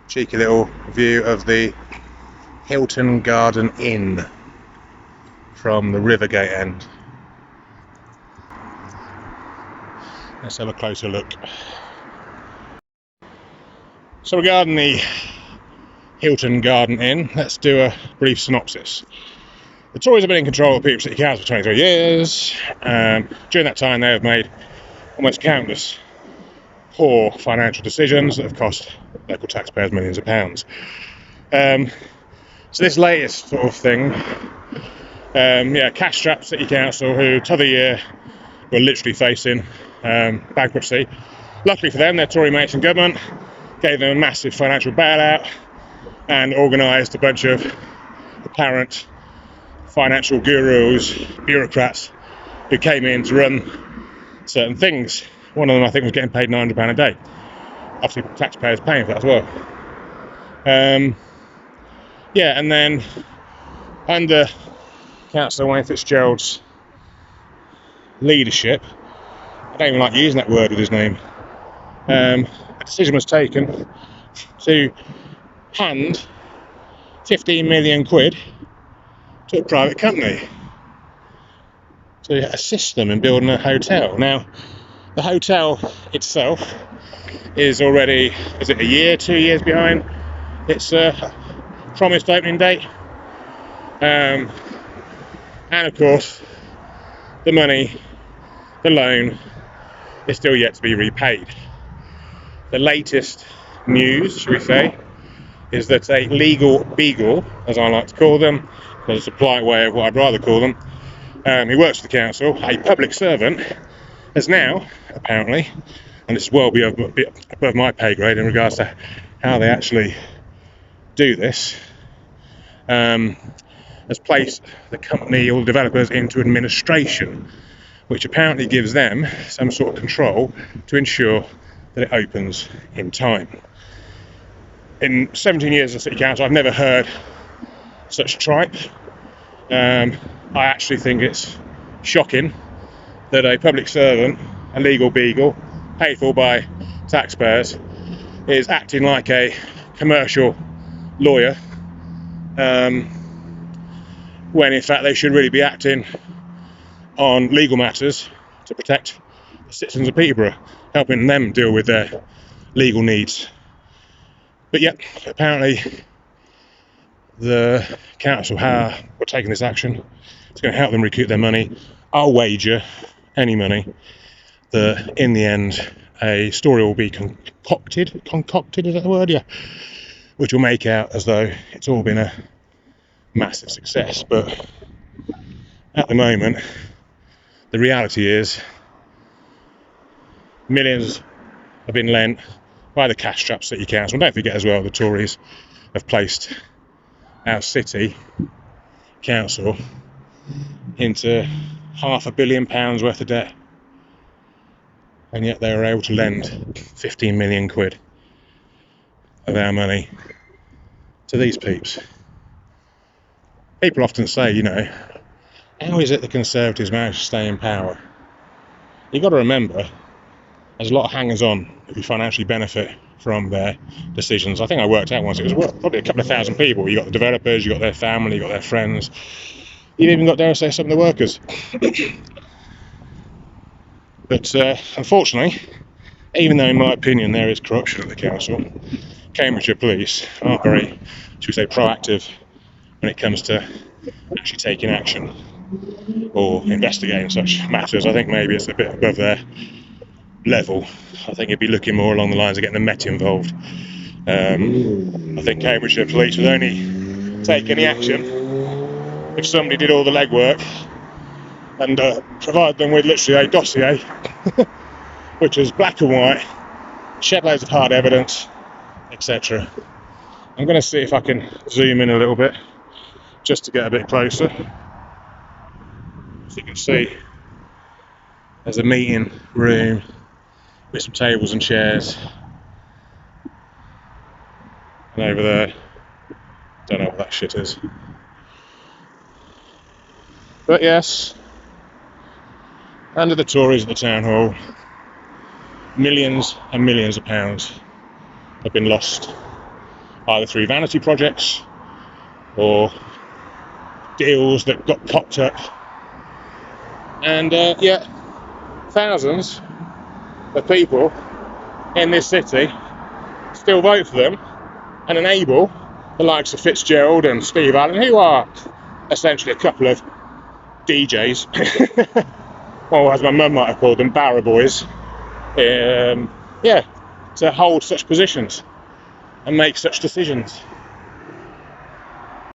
Cheeky little view of the Hilton Garden Inn from the Rivergate end. Let's have a closer look. So regarding the Hilton Garden Inn, let's do a brief synopsis. The Tories have been in control of Peterborough City Council for 23 years. During that time they have made almost countless poor financial decisions that have cost local taxpayers millions of pounds. So this latest sort of thing, cash-strapped City Council who t'other year were literally facing bankruptcy. Luckily for them, their Tory mates in government gave them a massive financial bailout and organised a bunch of apparent financial gurus, bureaucrats who came in to run certain things. One of them I think was getting paid £900 a day. Obviously taxpayers paying for that as well. And then under Councillor Wayne Fitzgerald's leadership, I don't even like using that word with his name, a decision was taken to hand 15 million quid to a private company to assist them in building a hotel. Now, the hotel itself is already, is it a year, 2 years behind its promised opening date? And of course, the money, the loan, is still yet to be repaid. The latest news, shall we say, is that a legal beagle, as I like to call them, because it's a polite way of what I'd rather call them, who works for the council, a public servant, has now, apparently, and this is well above my pay grade in regards to how they actually do this, has placed the company or the developers into administration, which apparently gives them some sort of control to ensure that it opens in time. In 17 years of City Council, I've never heard such tripe. I actually think it's shocking that a public servant, a legal beagle, paid for by taxpayers, is acting like a commercial lawyer, when in fact they should really be acting on legal matters to protect the citizens of Peterborough, helping them deal with their legal needs. But yet, apparently the council were taking this action. It's going to help them recoup their money. I'll wager any money that in the end a story will be concocted, is that the word? Yeah. Which will make out as though it's all been a massive success. But at the moment, the reality is millions have been lent by the cash-strapped City Council. And don't forget as well, the Tories have placed our City Council into £500 million worth of debt. And yet they were able to lend 15 million quid of our money to these peeps. People often say, how is it the Conservatives managed to stay in power? You've got to remember, there's a lot of hangers-on who financially benefit from their decisions. I think I worked out once, it was probably a couple of thousand people. You got the developers, you got their family, you got their friends. You've even got, dare I say, some of the workers. But unfortunately, even though in my opinion there is corruption at the council, Cambridgeshire Police aren't very, should we say, proactive when it comes to actually taking action or investigating such matters. I think maybe it's a bit above their level. I think it'd be looking more along the lines of getting the Met involved. I think Cambridgeshire Police would only take any action if somebody did all the legwork and provide them with literally a dossier which is black and white, shed loads of hard evidence, etc. I'm going to see if I can zoom in a little bit just to get a bit closer. As you can see, there's a meeting room with some tables and chairs, and over there, don't know what that shit is. But yes, under the Tories at the town hall, millions and millions of pounds have been lost either through vanity projects or deals that got popped up. And yet thousands of people in this city still vote for them and enable the likes of Fitzgerald and Steve Allen, who are essentially a couple of DJs, or as my mum might have called them, barra boys, to hold such positions and make such decisions.